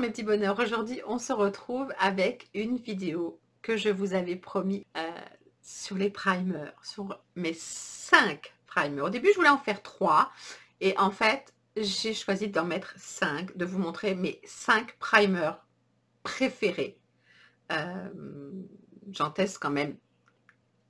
mes petits bonheurs, aujourd'hui on se retrouve avec une vidéo que je vous avais promis sur les primers, sur mes 5 primers. Au début je voulais en faire 3 et en fait j'ai choisi d'en mettre 5, de vous montrer mes 5 primers préférés. J'en teste quand même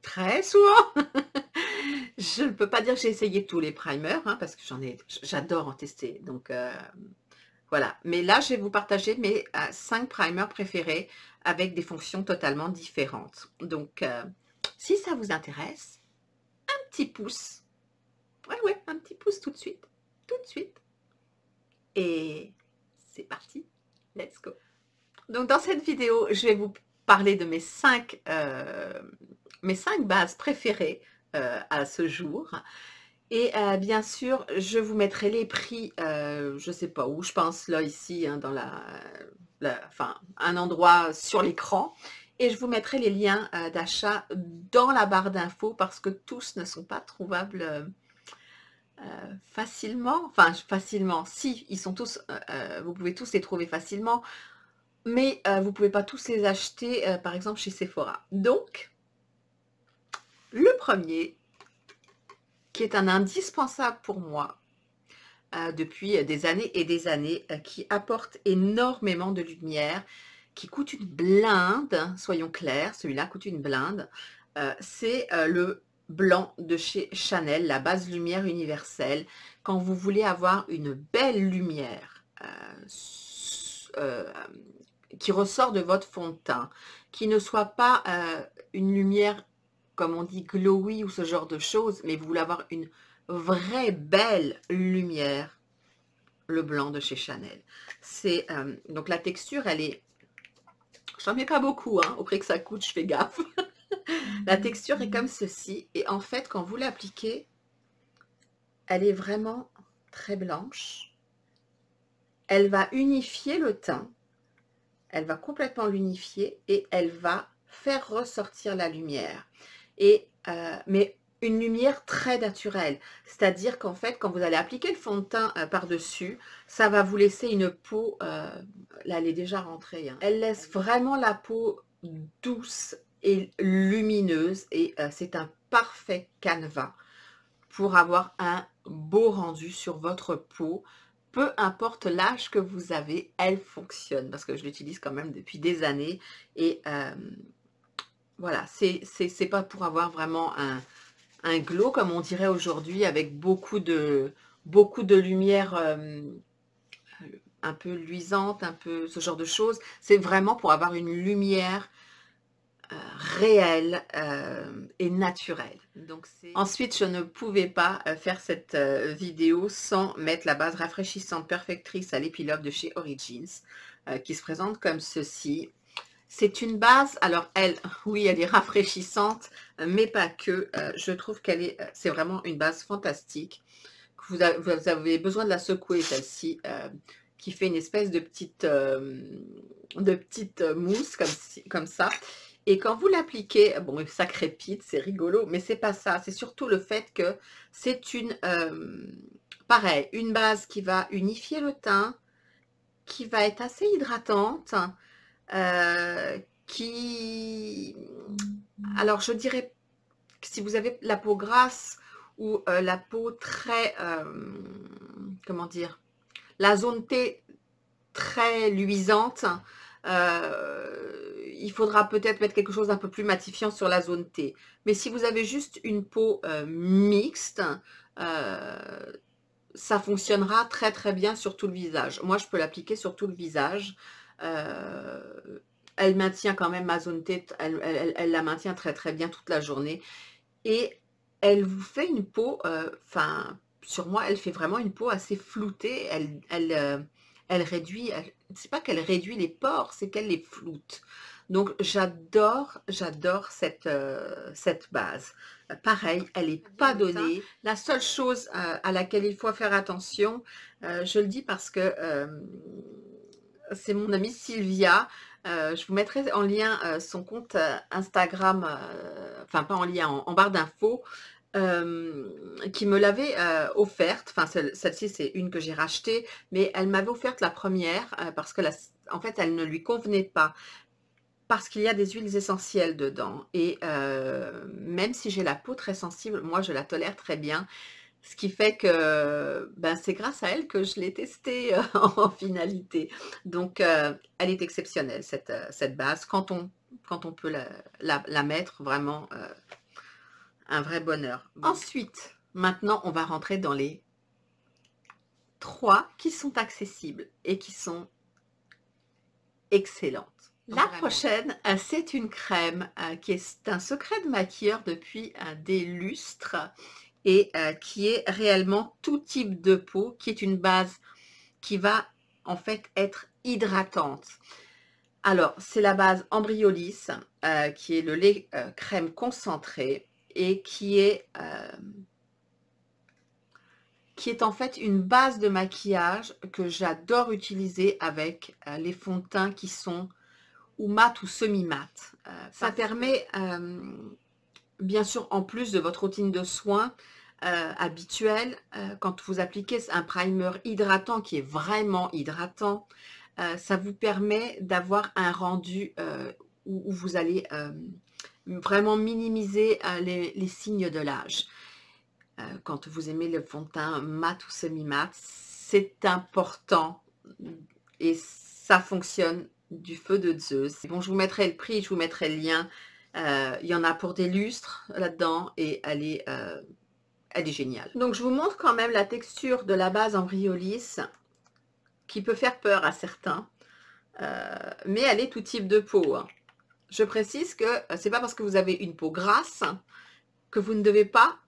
très souvent. Je ne peux pas dire que j'ai essayé tous les primers hein, parce que j'adore en tester, donc voilà, mais là, je vais vous partager mes 5 primers préférés avec des fonctions totalement différentes. Donc, si ça vous intéresse, un petit pouce. Ouais, un petit pouce tout de suite. Tout de suite. Et c'est parti. Let's go. Donc, dans cette vidéo, je vais vous parler de mes 5 bases préférées à ce jour. Et bien sûr, je vous mettrai les prix, je ne sais pas où, je pense là, ici, hein, dans enfin, un endroit sur l'écran. Et je vous mettrai les liens d'achat dans la barre d'infos parce que tous ne sont pas trouvables facilement. Enfin, facilement, si, ils sont tous, vous pouvez tous les trouver facilement, mais vous ne pouvez pas tous les acheter, par exemple, chez Sephora. Donc, le premier, qui est un indispensable pour moi depuis des années et des années, qui apporte énormément de lumière, qui coûte une blinde, soyons clairs, celui-là coûte une blinde, c'est le blanc de chez Chanel, la base lumière universelle. Quand vous voulez avoir une belle lumière qui ressort de votre fond de teint, qui ne soit pas une lumière comme on dit glowy ou ce genre de choses, mais vous voulez avoir une vraie belle lumière, le blanc de chez Chanel. C'est donc la texture, elle est, j'en mets pas beaucoup, hein, au prix que ça coûte, je fais gaffe. La texture est comme ceci, et en fait, quand vous l'appliquez, elle est vraiment très blanche. Elle va unifier le teint, elle va complètement l'unifier et elle va faire ressortir la lumière. Et mais une lumière très naturelle, c'est-à-dire qu'en fait, quand vous allez appliquer le fond de teint par-dessus, ça va vous laisser une peau, là elle est déjà rentrée, hein. Elle laisse vraiment la peau douce et lumineuse et c'est un parfait canevas pour avoir un beau rendu sur votre peau. Peu importe l'âge que vous avez, elle fonctionne parce que je l'utilise quand même depuis des années et voilà, c'est pas pour avoir vraiment un glow comme on dirait aujourd'hui avec beaucoup de lumière un peu luisante, un peu ce genre de choses. C'est vraiment pour avoir une lumière réelle et naturelle. Donc ensuite, je ne pouvais pas faire cette vidéo sans mettre la base rafraîchissante perfectrice à l'épilogue de chez Origins qui se présente comme ceci. C'est une base, alors elle, oui, elle est rafraîchissante, mais pas que. Je trouve qu'elle est, c'est vraiment une base fantastique. Vous avez besoin de la secouer, celle-ci, qui fait une espèce de petite mousse comme ça. Et quand vous l'appliquez, bon, ça crépite, c'est rigolo, mais c'est pas ça. C'est surtout le fait que c'est une, pareil, une base qui va unifier le teint, qui va être assez hydratante, qui, alors je dirais que si vous avez la peau grasse ou la peau très, comment dire, la zone T très luisante, il faudra peut-être mettre quelque chose d'un peu plus matifiant sur la zone T. Mais si vous avez juste une peau mixte, ça fonctionnera très très bien sur tout le visage. Moi, je peux l'appliquer sur tout le visage. Elle maintient quand même ma zone T, elle la maintient très très bien toute la journée. Et elle vous fait une peau, enfin, sur moi, elle fait vraiment une peau assez floutée. Elle réduit, c'est pas qu'elle réduit les pores, c'est qu'elle les floute. Donc, j'adore cette base. Pareil, elle n'est pas donnée. La seule chose à laquelle il faut faire attention, je le dis parce que c'est mon amie Sylvia. Je vous mettrai en lien son compte Instagram, enfin pas en lien, en barre d'infos, qui me l'avait offerte. Enfin, celle-ci, c'est une que j'ai rachetée, mais elle m'avait offerte la première parce que en fait, elle ne lui convenait pas parce qu'il y a des huiles essentielles dedans et même si j'ai la peau très sensible, moi, je la tolère très bien. Ce qui fait que, ben, c'est grâce à elle que je l'ai testée, en finalité. Donc elle est exceptionnelle cette base. Quand on peut la mettre, vraiment, un vrai bonheur. Ensuite, maintenant, on va rentrer dans les 3 qui sont accessibles et qui sont excellentes. La prochaine, c'est une crème qui est un secret de maquilleur depuis des lustres et qui est réellement tout type de peau, qui est une base qui va en fait être hydratante. Alors, c'est la base Embryolisse, qui est le lait crème concentré et qui est en fait une base de maquillage que j'adore utiliser avec les fonds de teint qui sont ou mat ou semi-mat. Ça permet, bien sûr, en plus de votre routine de soins habituelle, quand vous appliquez un primer hydratant qui est vraiment hydratant, ça vous permet d'avoir un rendu où vous allez vraiment minimiser les signes de l'âge. Quand vous aimez le fond de teint mat ou semi-mat, c'est important et ça fonctionne du feu de Zeus. Bon, je vous mettrai le prix, je vous mettrai le lien. Il y en a pour des lustres là-dedans et elle est géniale. Donc, je vous montre quand même la texture de la base Embryolisse qui peut faire peur à certains, mais elle est tout type de peau, hein. Je précise que c'est pas parce que vous avez une peau grasse que vous ne devez pas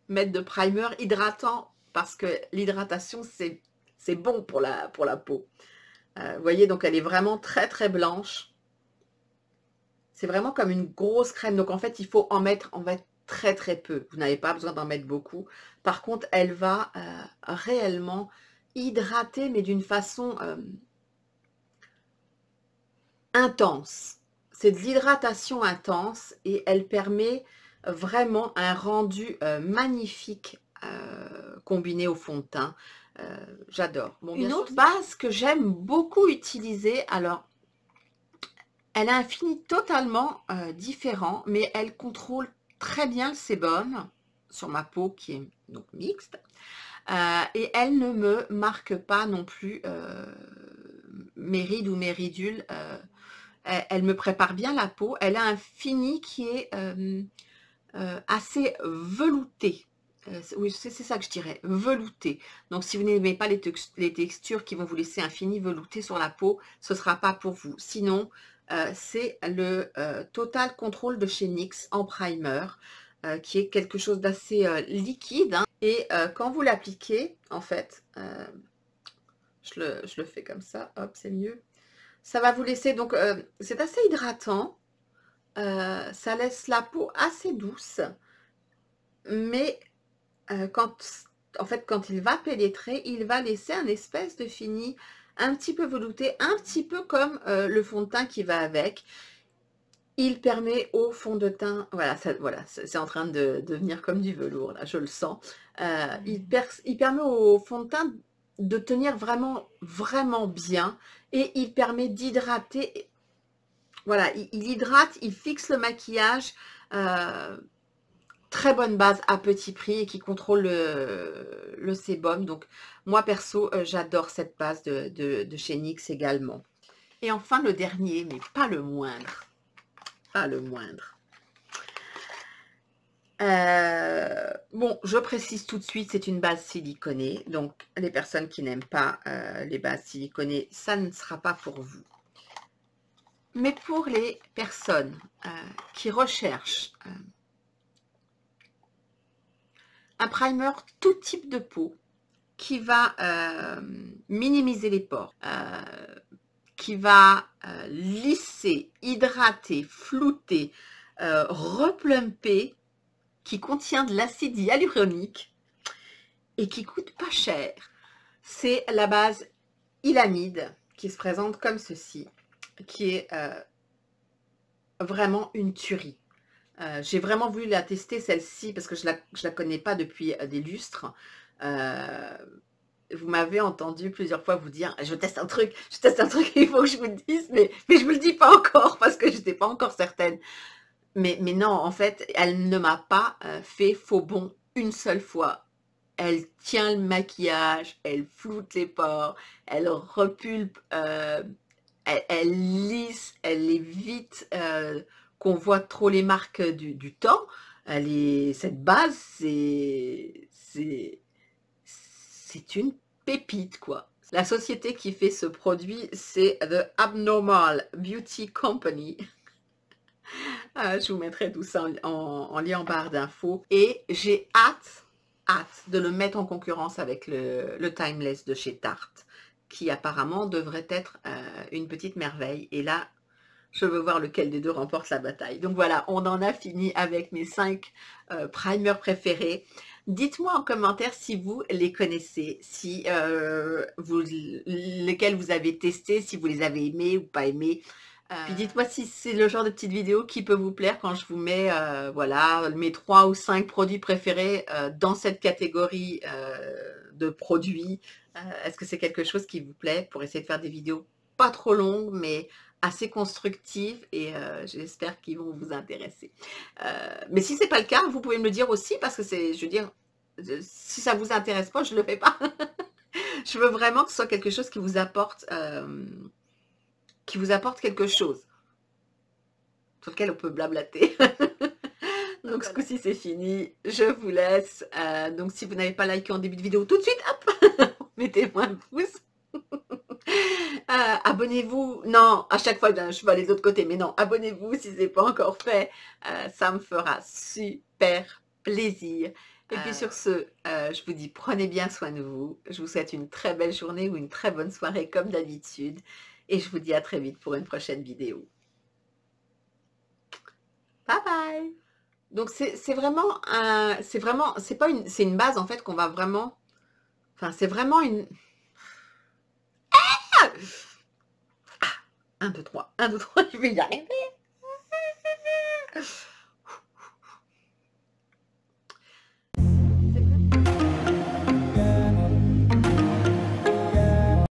mettre de primer hydratant parce que l'hydratation, c'est bon pour la peau. Vous voyez, donc elle est vraiment très très blanche. C'est vraiment comme une grosse crème. Donc en fait, il faut en mettre très très peu. Vous n'avez pas besoin d'en mettre beaucoup. Par contre, elle va réellement hydrater, mais d'une façon intense. C'est de l'hydratation intense et elle permet vraiment un rendu magnifique combiné au fond de teint. J'adore. Bon, une autre base que j'aime beaucoup utiliser, alors elle a un fini totalement différent, mais elle contrôle très bien le sébum sur ma peau qui est donc mixte. Et elle ne me marque pas non plus mes rides ou mes ridules. Elle me prépare bien la peau. Elle a un fini qui est assez velouté. Oui, c'est ça que je dirais, velouté. Donc, si vous n'aimez pas les textures qui vont vous laisser un fini velouté sur la peau, ce ne sera pas pour vous. Sinon, c'est le Total Control de chez NYX en primer, qui est quelque chose d'assez liquide. Hein. Et quand vous l'appliquez, en fait, je le fais comme ça, hop, c'est mieux. Ça va vous laisser, donc, c'est assez hydratant. Ça laisse la peau assez douce, mais quand il va pénétrer, il va laisser un espèce de fini un petit peu velouté, un petit peu comme le fond de teint qui va avec. Il permet au fond de teint, voilà, c'est en train de devenir comme du velours, là, je le sens. Il permet au fond de teint de tenir vraiment, vraiment bien et il permet d'hydrater. Voilà, il hydrate, il fixe le maquillage. Très bonne base à petit prix et qui contrôle le sébum. Donc, moi, perso, j'adore cette base de chez NYX également. Et enfin, le dernier, mais pas le moindre. Pas le moindre. Bon, je précise tout de suite, c'est une base siliconée. Donc, les personnes qui n'aiment pas les bases siliconées, ça ne sera pas pour vous. Mais pour les personnes qui recherchent un primer tout type de peau qui va minimiser les pores, qui va lisser, hydrater, flouter, replumper, qui contient de l'acide hyaluronique et qui coûte pas cher. C'est la base Hylamide qui se présente comme ceci, qui est vraiment une tuerie. J'ai vraiment voulu la tester celle-ci parce que je la connais pas depuis des lustres. vous m'avez entendu plusieurs fois vous dire: «Je teste un truc, il faut que je vous le dise, mais je vous le dis pas encore parce que je n'étais pas encore certaine». Mais non, en fait, elle ne m'a pas, fait faux bond une seule fois. Elle tient le maquillage, elle floute les pores, elle repulpe, elle lisse, elle évite, qu'on voit trop les marques du temps. Cette base, c'est une pépite, quoi. La société qui fait ce produit, c'est The Abnormal Beauty Company. Je vous mettrai tout ça en lien en barre d'infos. Et j'ai hâte de le mettre en concurrence avec le Timeless de chez Tarte, qui apparemment devrait être une petite merveille. Et là, je veux voir lequel des deux remporte la bataille. Donc voilà, on en a fini avec mes 5 primers préférés. Dites-moi en commentaire si vous les connaissez, si lesquels vous avez testé, si vous les avez aimés ou pas aimés. Puis dites-moi si c'est le genre de petite vidéo qui peut vous plaire quand je vous mets voilà, mes 3 ou 5 produits préférés dans cette catégorie de produits. Est-ce que c'est quelque chose qui vous plaît pour essayer de faire des vidéos pas trop longues, mais assez constructives et j'espère qu'ils vont vous intéresser. Mais si ce n'est pas le cas, vous pouvez me le dire aussi parce que c'est, je veux dire, si ça ne vous intéresse pas, je ne le fais pas. Je veux vraiment que ce soit quelque chose qui vous apporte quelque chose sur lequel on peut blablater. Donc ce coup-ci c'est fini, je vous laisse. Donc si vous n'avez pas liké en début de vidéo, tout de suite, hop, mettez-moi un pouce. Abonnez-vous, non, à chaque fois je vais aller de l'autre côté, mais non, abonnez-vous si ce n'est pas encore fait, ça me fera super plaisir. Et puis sur ce, je vous dis prenez bien soin de vous, je vous souhaite une très belle journée ou une très bonne soirée comme d'habitude, et je vous dis à très vite pour une prochaine vidéo. Bye bye. Donc c'est vraiment c'est une base en fait qu'on va vraiment, enfin c'est vraiment une... 1, 2, 3, 1, 2, 3, je vais y arriver.